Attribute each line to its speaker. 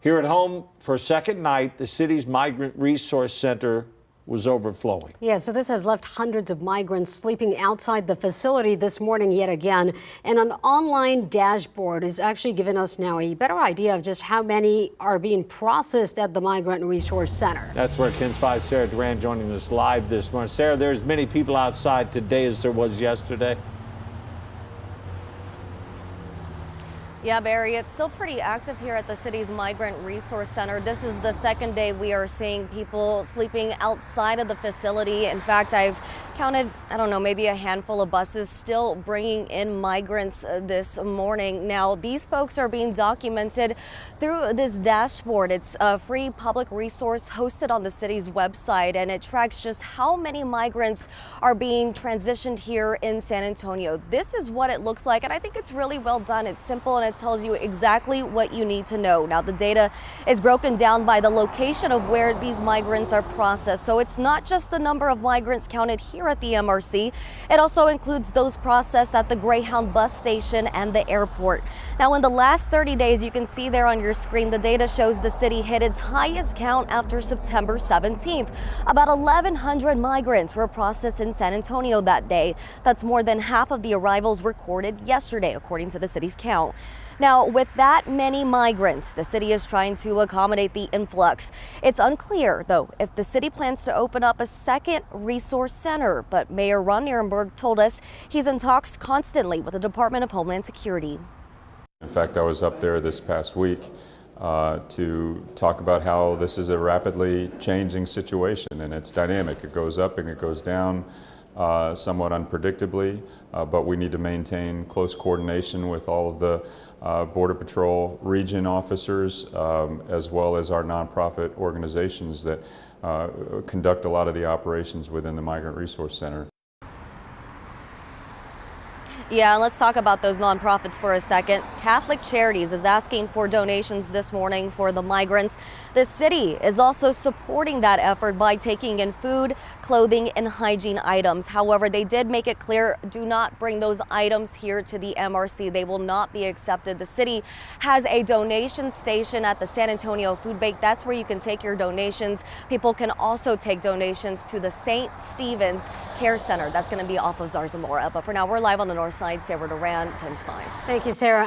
Speaker 1: Here at home, for a second night, the city's Migrant Resource Center was overflowing.
Speaker 2: Yeah, so this has left hundreds of migrants sleeping outside the facility this morning yet again. And an online dashboard has actually given us now a better idea of just how many are being processed at the Migrant Resource Center.
Speaker 1: That's where KENS 5's Sarah Duran joining us live this morning. Sarah, there's many people outside today as there was yesterday.
Speaker 3: Yeah, Barry, it's still pretty active here at the city's Migrant Resource Center. This is the second day we are seeing people sleeping outside of the facility. In fact, I've counted, I don't know, maybe a handful of buses still bringing in migrants this morning. Now, these folks are being documented through this dashboard. It's a free public resource hosted on the city's website, and it tracks just how many migrants are being transitioned here in San Antonio. This is what it looks like, and I think it's really well done. It's simple, and it tells you exactly what you need to know. Now, the data is broken down by the location of where these migrants are processed. So it's not just the number of migrants counted here at the MRC. It also includes those processed at the Greyhound bus station and the airport. Now, in the last 30 days, you can see there on your screen, the data shows the city hit its highest count after September 17th. About 1,100 migrants were processed in San Antonio that day. That's more than half of the arrivals recorded yesterday, according to the city's count. Now, with that many migrants, the city is trying to accommodate the influx. It's unclear, though, if the city plans to open up a second resource center. But Mayor Ron Nirenberg told us he's in talks constantly with the Department of Homeland Security.
Speaker 4: In fact, I was up there this past week to talk about how this is a rapidly changing situation, and it's dynamic. It goes up and it goes down somewhat unpredictably, but we need to maintain close coordination with all of the Border Patrol region officers, as well as our nonprofit organizations that conduct a lot of the operations within the Migrant Resource Center.
Speaker 3: Yeah, let's talk about those nonprofits for a second. Catholic Charities is asking for donations this morning for the migrants. The city is also supporting that effort by taking in food, clothing, and hygiene items. However, they did make it clear, do not bring those items here to the MRC. They will not be accepted. The city has a donation station at the San Antonio Food Bank. That's where you can take your donations. People can also take donations to the St. Stephen's Care Center. That's going to be off of Zarzamora. But for now, we're live on the north side. Sarah Duran, KENS 5.
Speaker 2: Thank you, Sarah.